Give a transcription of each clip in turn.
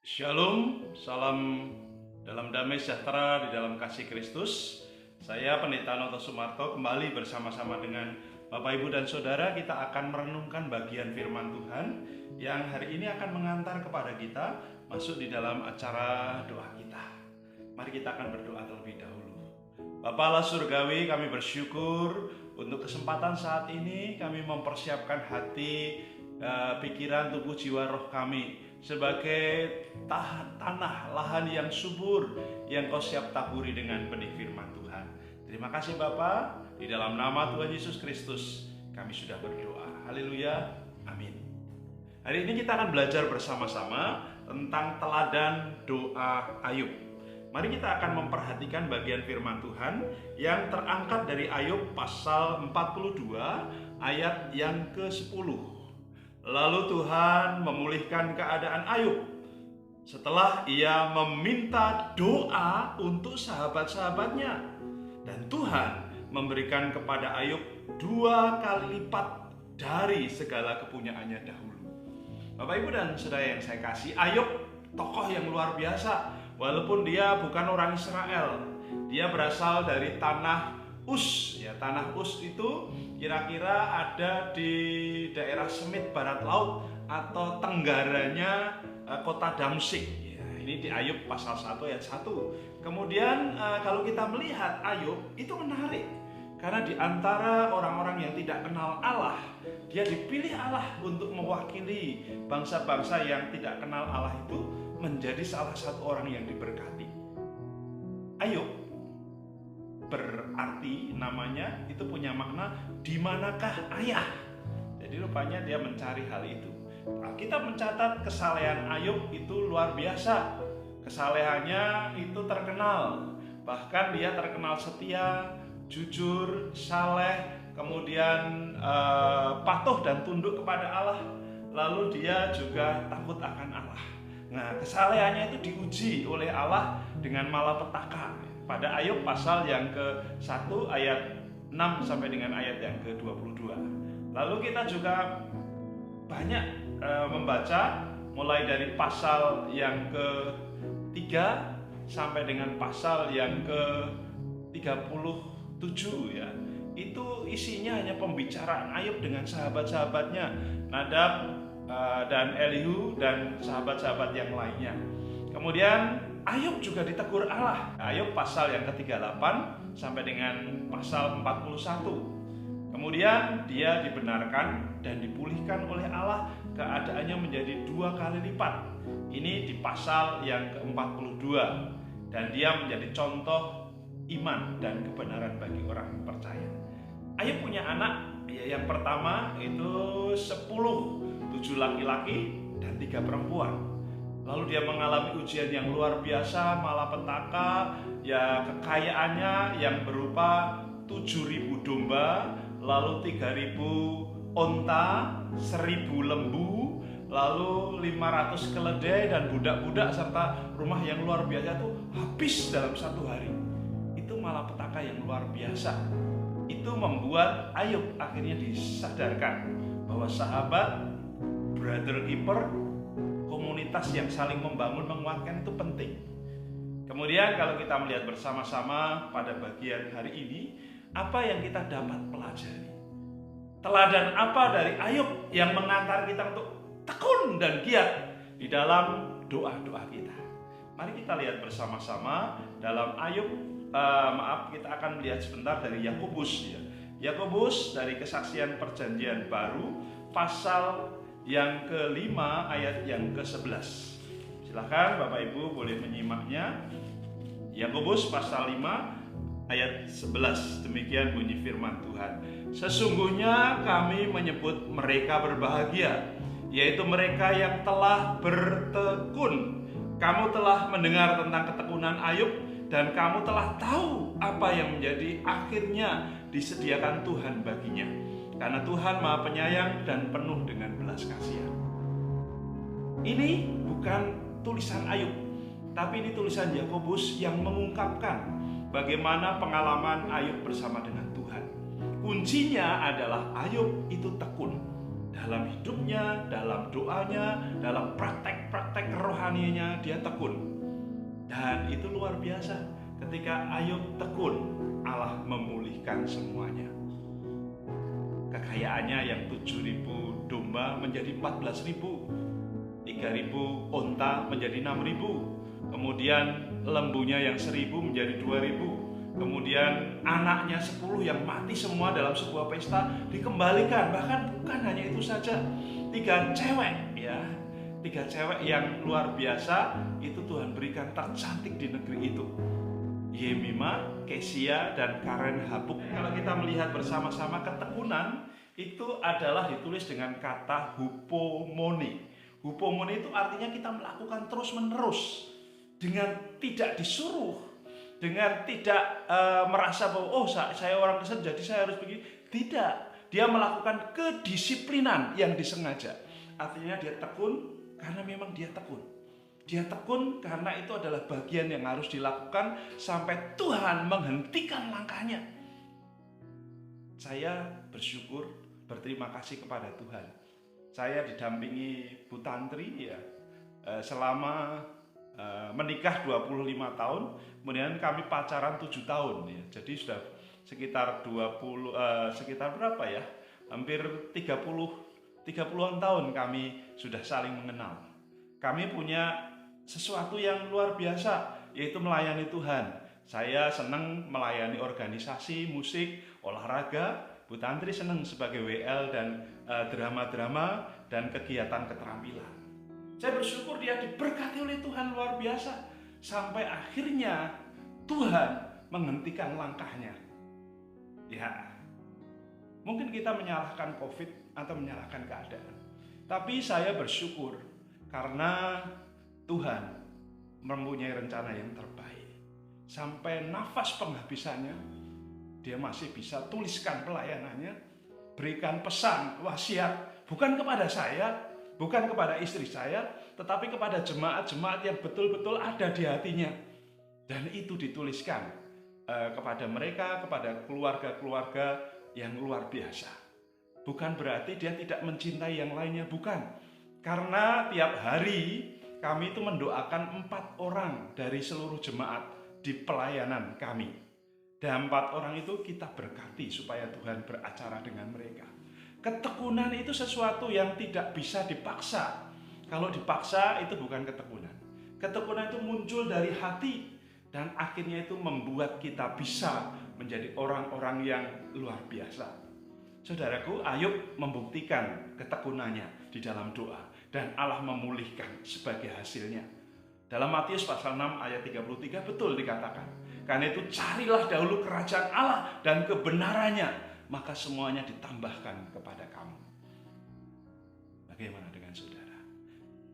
Shalom, salam dalam damai sejahtera di dalam kasih Kristus. Saya Pendeta Noto Sumarto kembali bersama-sama dengan Bapak Ibu dan Saudara. Kita akan merenungkan bagian firman Tuhan yang hari ini akan mengantar kepada kita masuk di dalam acara doa kita. Mari kita akan berdoa terlebih dahulu. Bapa Allah Surgawi, kami bersyukur untuk kesempatan saat ini. Kami mempersiapkan hati, pikiran, tubuh, jiwa, roh kami sebagai tanah lahan yang subur yang Kau siap taburi dengan benih firman Tuhan. Terima kasih Bapa, di dalam nama Tuhan Yesus Kristus kami sudah berdoa. Haleluya, amin. Hari ini kita akan belajar bersama-sama tentang teladan doa Ayub. Mari kita akan memperhatikan bagian firman Tuhan yang terangkat dari Ayub pasal 42 ayat yang ke-10. Lalu Tuhan memulihkan keadaan Ayub setelah ia meminta doa untuk sahabat-sahabatnya. Dan Tuhan memberikan kepada Ayub 2 kali lipat dari segala kepunyaannya dahulu. Bapak Ibu dan Saudara yang saya kasih, Ayub tokoh yang luar biasa. Walaupun dia bukan orang Israel, dia berasal dari tanah Us. Ya, tanah Us itu kira-kira ada di daerah Semit Barat Laut atau tenggaranya kota Damsyik. Ya, ini di Ayub pasal 1 ayat 1. Kemudian kalau kita melihat Ayub itu menarik, karena di antara orang-orang yang tidak kenal Allah, dia dipilih Allah untuk mewakili bangsa-bangsa yang tidak kenal Allah itu menjadi salah satu orang yang diberkati. Ayub berarti namanya itu punya makna di manakah ayah. Jadi rupanya dia mencari hal itu. Kita mencatat kesalehan Ayub itu luar biasa. Kesalehannya itu terkenal. Bahkan dia terkenal setia, jujur, saleh, kemudian patuh dan tunduk kepada Allah. Lalu dia juga takut akan Allah. Nah, kesalehannya itu diuji oleh Allah dengan malapetaka. Pada Ayub pasal yang ke-1 ayat 6 sampai dengan ayat yang ke-22. Lalu kita juga banyak membaca mulai dari pasal yang ke-3 sampai dengan pasal yang ke-37 ya. Itu isinya hanya pembicaraan Ayub dengan sahabat-sahabatnya, Nadab dan Elihu dan sahabat-sahabat yang lainnya. Kemudian Ayub juga ditegur Allah. Ayub pasal yang ke-38 sampai dengan pasal 41. Kemudian dia dibenarkan dan dipulihkan oleh Allah, keadaannya menjadi 2 kali lipat. Ini di pasal yang ke-42. Dan dia menjadi contoh iman dan kebenaran bagi orang percaya. Ayub punya anak, yang pertama itu 10, 7 laki-laki dan 3 perempuan. Lalu dia mengalami ujian yang luar biasa, malapetaka, ya kekayaannya yang berupa 7.000 domba, lalu 3.000 onta, 1.000 lembu, lalu 500 keledai dan budak-budak serta rumah yang luar biasa itu habis dalam 1 hari. Itu malapetaka yang luar biasa. Itu membuat Ayub akhirnya disadarkan bahwa sahabat, brother keeper, komunitas yang saling membangun, menguatkan itu penting. Kemudian kalau kita melihat bersama-sama pada bagian hari ini, apa yang kita dapat pelajari? Teladan apa dari Ayub yang mengantar kita untuk tekun dan giat di dalam doa-doa kita? Mari kita lihat bersama-sama dalam Ayub. Kita akan melihat sebentar dari Yakobus ya. Yakobus dari Kesaksian Perjanjian Baru pasal yang ke-5 ayat yang ke-11. Silakan Bapak Ibu boleh menyimaknya. Yakobus pasal 5 ayat 11. Demikian bunyi firman Tuhan. Sesungguhnya kami menyebut mereka berbahagia, yaitu mereka yang telah bertekun. Kamu telah mendengar tentang ketekunan Ayub, dan kamu telah tahu apa yang menjadi akhirnya disediakan Tuhan baginya. Karena Tuhan Maha Penyayang dan penuh dengan belas kasihan. Ini bukan tulisan Ayub, tapi ini tulisan Yakobus yang mengungkapkan bagaimana pengalaman Ayub bersama dengan Tuhan. Kuncinya adalah Ayub itu tekun dalam hidupnya, dalam doanya, dalam praktek-praktek kerohanian petaninya dia tekun. Dan itu luar biasa. Ketika Ayub tekun, Allah memulihkan semuanya. Kekayaannya yang 7.000 domba menjadi 14.000, 3.000 onta menjadi 6.000, kemudian lembunya yang 1.000 menjadi 2.000, kemudian anaknya 10 yang mati semua dalam sebuah pesta dikembalikan. Bahkan bukan hanya itu saja, 3 cewek yang luar biasa itu Tuhan berikan tercantik di negeri itu, Yemima, Kesia, dan Karen Habuk. Kalau kita melihat bersama-sama, ketekunan itu adalah ditulis dengan kata hupomone. Hupomone itu artinya kita melakukan terus-menerus dengan tidak disuruh, dengan tidak merasa bahwa oh saya orang Kristen jadi saya harus begini. Tidak, dia melakukan kedisiplinan yang disengaja. Artinya dia tekun karena memang dia tekun. Dia tekun karena itu adalah bagian yang harus dilakukan sampai Tuhan menghentikan langkahnya. Saya bersyukur, berterima kasih kepada Tuhan. Saya didampingi Bu Tantri selama menikah 25 tahun, kemudian kami pacaran 7 tahun ya. Jadi sudah sekitar sekitar berapa ya? Hampir 30-an tahun kami sudah saling mengenal. Kami punya sesuatu yang luar biasa, yaitu melayani Tuhan. Saya senang melayani organisasi, musik, olahraga. Bu Tantri senang sebagai WL dan drama-drama dan kegiatan keterampilan. Saya bersyukur dia diberkati oleh Tuhan luar biasa. Sampai akhirnya Tuhan menghentikan langkahnya. Ya, mungkin kita menyalahkan COVID atau menyalahkan keadaan. Tapi saya bersyukur karena Tuhan mempunyai rencana yang terbaik. Sampai nafas penghabisannya, dia masih bisa tuliskan pelayanannya, berikan pesan, wasiat, bukan kepada saya, bukan kepada istri saya, tetapi kepada jemaat-jemaat yang betul-betul ada di hatinya. Dan itu dituliskan kepada mereka, kepada keluarga-keluarga yang luar biasa. Bukan berarti dia tidak mencintai yang lainnya, bukan. Karena tiap hari kami itu mendoakan 4 orang dari seluruh jemaat di pelayanan kami. Dan 4 orang itu kita berkati supaya Tuhan beracara dengan mereka. Ketekunan itu sesuatu yang tidak bisa dipaksa. Kalau dipaksa itu bukan ketekunan. Ketekunan itu muncul dari hati dan akhirnya itu membuat kita bisa menjadi orang-orang yang luar biasa. Saudaraku, Ayub membuktikan ketekunannya di dalam doa dan Allah memulihkan sebagai hasilnya. Dalam Matius pasal 6 ayat 33 betul dikatakan, karena itu carilah dahulu kerajaan Allah dan kebenarannya, maka semuanya ditambahkan kepada kamu. Bagaimana dengan saudara?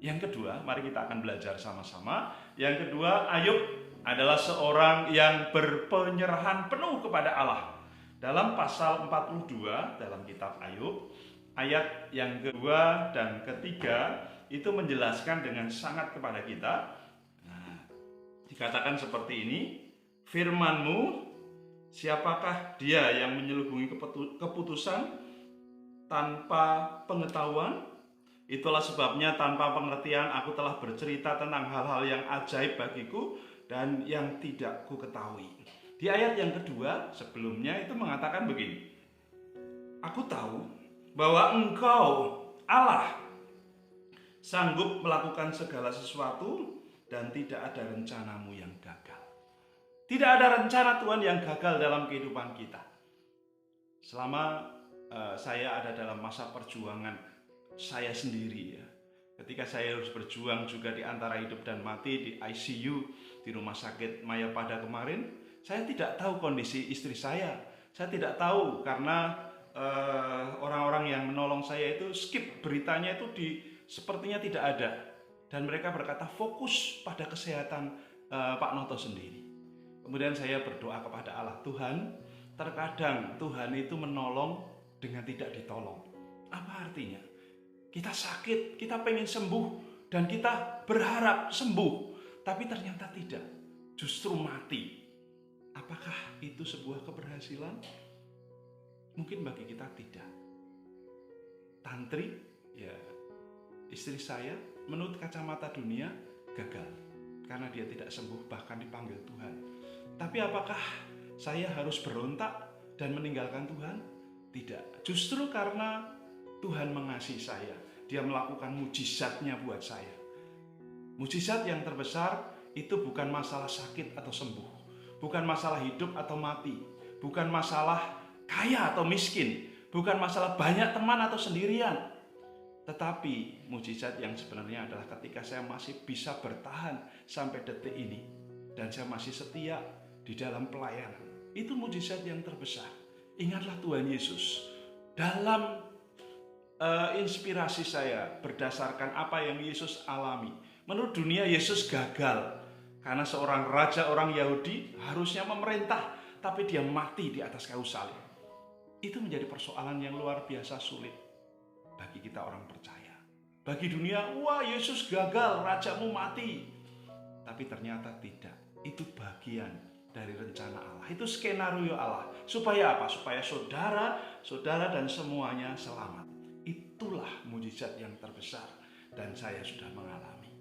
Yang kedua, mari kita akan belajar sama-sama. Yang kedua, Ayub adalah seorang yang berpenyerahan penuh kepada Allah. Dalam pasal 42 dalam kitab Ayub, ayat yang kedua dan ketiga itu menjelaskan dengan sangat kepada kita. Nah, dikatakan seperti ini, firman-Mu, siapakah dia yang menyelubungi keputusan tanpa pengetahuan? Itulah sebabnya tanpa pengertian aku telah bercerita tentang hal-hal yang ajaib bagiku dan yang tidak ku ketahui. Di ayat yang kedua sebelumnya itu mengatakan begini, aku tahu bahwa Engkau Allah sanggup melakukan segala sesuatu dan tidak ada rencanamu yang gagal. Tidak ada rencana Tuhan yang gagal dalam kehidupan kita. Selama saya ada dalam masa perjuangan saya sendiri ya. Ketika saya harus berjuang juga di antara hidup dan mati di ICU di Rumah Sakit Mayapada kemarin, saya tidak tahu kondisi istri saya. Saya tidak tahu karena orang-orang yang menolong saya itu skip beritanya itu sepertinya tidak ada. Dan mereka berkata fokus pada kesehatan Pak Noto sendiri. Kemudian saya berdoa kepada Allah, Tuhan, terkadang Tuhan itu menolong dengan tidak ditolong. Apa artinya? Kita sakit, kita pengen sembuh, dan kita berharap sembuh, tapi ternyata tidak, justru mati. Apakah itu sebuah keberhasilan? Mungkin bagi kita tidak. Tantri, ya istri saya, menurut kacamata dunia, gagal karena dia tidak sembuh, bahkan dipanggil Tuhan. Tapi apakah saya harus berontak dan meninggalkan Tuhan? Tidak. Justru karena Tuhan mengasihi saya, dia melakukan mujizatnya buat saya. Mujizat yang terbesar itu bukan masalah sakit atau sembuh, bukan masalah hidup atau mati, bukan masalah kaya atau miskin, bukan masalah banyak teman atau sendirian. Tetapi mujizat yang sebenarnya adalah ketika saya masih bisa bertahan sampai detik ini dan saya masih setia di dalam pelayanan. Itu mujizat yang terbesar. Ingatlah Tuhan Yesus. Dalam inspirasi saya berdasarkan apa yang Yesus alami. Menurut dunia Yesus gagal karena seorang raja orang Yahudi harusnya memerintah, tapi dia mati di atas kayu salib. Itu menjadi persoalan yang luar biasa sulit bagi kita orang percaya. Bagi dunia, wah Yesus gagal, rajamu mati. Tapi ternyata tidak. Itu bagian dari rencana Allah. Itu skenario Allah. Supaya apa? Supaya saudara dan semuanya selamat. Itulah mujizat yang terbesar dan saya sudah mengalami.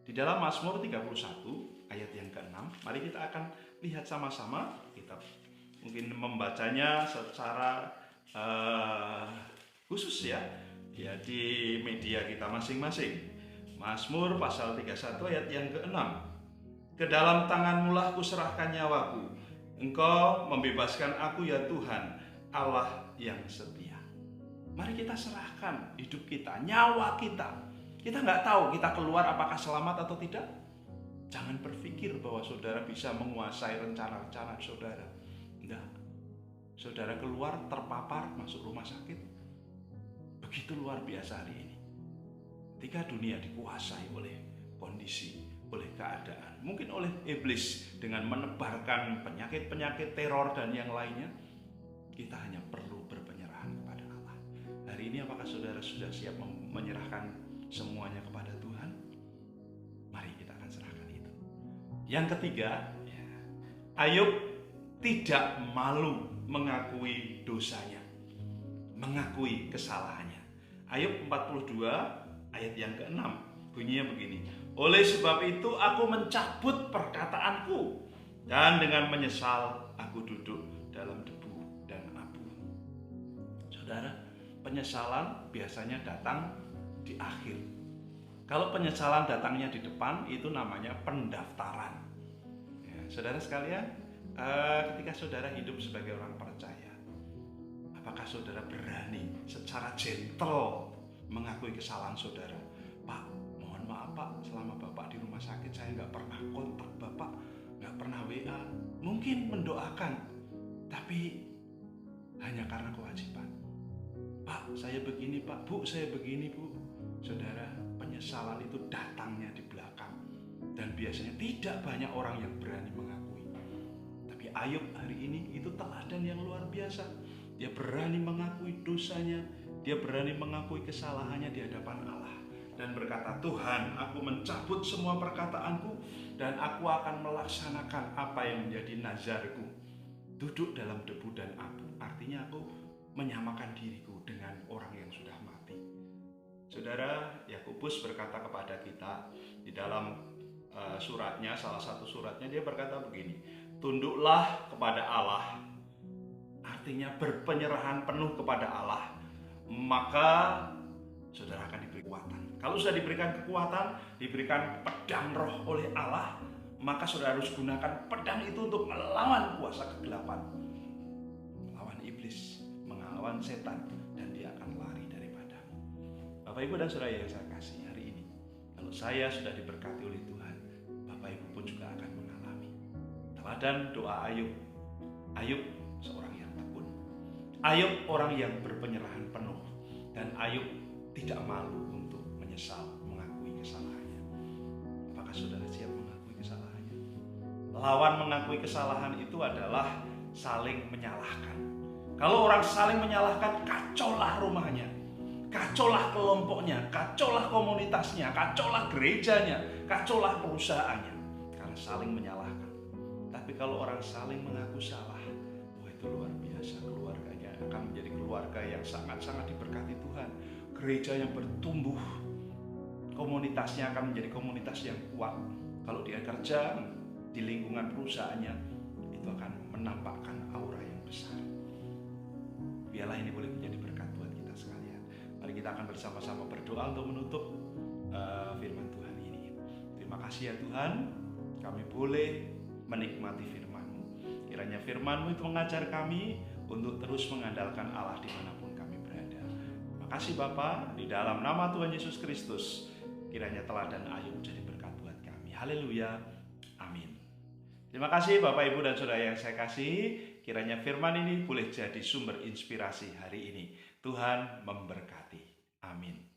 Di dalam Mazmur 31 ayat yang ke-6, mari kita akan lihat sama-sama. Kita mungkin membacanya secara khusus ya di media kita masing-masing. Mazmur pasal 31 ayat yang ke-6. Ke dalam tangan-Mu-lah kuserahkan nyawaku. Engkau membebaskan aku ya Tuhan, Allah yang setia. Mari kita serahkan hidup kita, nyawa kita. Kita nggak tahu kita keluar apakah selamat atau tidak. Jangan berpikir bahwa saudara bisa menguasai rencana-rencana saudara. Enggak. Saudara keluar terpapar masuk rumah sakit. Begitu luar biasa hari ini. Ketika dunia dikuasai oleh kondisi, oleh keadaan, mungkin oleh iblis dengan menebarkan penyakit-penyakit teror dan yang lainnya, kita hanya perlu berpenyerahan kepada Allah. Hari ini apakah saudara sudah siap menyerahkan semuanya kepada Tuhan? Mari kita akan serahkan itu. Yang ketiga, Ayub tidak malu mengakui dosanya, mengakui kesalahannya. Ayub 42 ayat yang ke-6 bunyinya begini. Oleh sebab itu aku mencabut perkataanku dan dengan menyesal aku duduk dalam debu dan abu. Saudara, penyesalan biasanya datang di akhir. Kalau penyesalan datangnya di depan, itu namanya pendaftaran. Ya, saudara sekalian, ketika saudara hidup sebagai orang percaya, apakah saudara berani secara gentle mengakui kesalahan saudara? Pak, mohon maaf Pak, selama Bapak di rumah sakit saya nggak pernah kontak Bapak, nggak pernah WA. Mungkin mendoakan, tapi hanya karena kewajiban. Pak, saya begini Pak, Bu, saya begini Bu. Saudara, penyesalan itu datangnya di belakang dan biasanya tidak banyak orang yang berani mengakui. Tapi Ayub hari ini itu teladan yang luar biasa. Dia berani mengakui dosanya, dia berani mengakui kesalahannya di hadapan Allah dan berkata, Tuhan, aku mencabut semua perkataanku dan aku akan melaksanakan apa yang menjadi nazarku. Duduk dalam debu dan abu, artinya aku menyamakan diriku dengan orang yang sudah mati. Saudara, Yakobus berkata kepada kita di dalam suratnya, salah satu suratnya, dia berkata begini, tunduklah kepada Allah, artinya berpenyerahan penuh kepada Allah, maka saudara akan diberi kekuatan. Kalau sudah diberikan kekuatan, diberikan pedang roh oleh Allah, maka saudara harus gunakan pedang itu untuk melawan kuasa kegelapan, melawan iblis, melawan setan, dan dia akan lari daripadamu. Bapak Ibu dan saudara yang saya kasih, hari ini kalau saya sudah diberkati oleh Tuhan, Bapak Ibu pun juga akan mengalami teladan doa Ayub. Ayub seorang yang tekun, Ayub orang yang berpenyerahan penuh, dan Ayub tidak malu untuk menyesal, mengakui kesalahannya. Apakah saudara siap mengakui kesalahannya? Lawan mengakui kesalahan itu adalah saling menyalahkan. Kalau orang saling menyalahkan, kacaulah rumahnya, kacaulah kelompoknya, kacaulah komunitasnya, kacaulah gerejanya, kacaulah perusahaannya, karena saling menyalahkan. Tapi kalau orang saling mengaku salah, wah itu luar biasa. Keluarganya akan menjadi keluarga yang sangat-sangat diberkati Tuhan, gereja yang bertumbuh, komunitasnya akan menjadi komunitas yang kuat. Kalau dia kerja di lingkungan perusahaannya, itu akan menampakkan aura yang besar. Biarlah ini boleh menjadi berkat buat kita sekalian. Mari kita akan bersama-sama berdoa untuk menutup firman Tuhan ini. Terima kasih ya Tuhan, kami boleh menikmati firman-Mu. Kiranya firman-Mu itu mengajar kami untuk terus mengandalkan Allah dimanapun kami berada. Terima kasih Bapa, di dalam nama Tuhan Yesus Kristus, kiranya teladan Ayub jadi berkat buat kami. Haleluya, amin. Terima kasih Bapak, Ibu, dan Saudara yang saya kasih. Kiranya firman ini boleh jadi sumber inspirasi hari ini. Tuhan memberkati. Amin.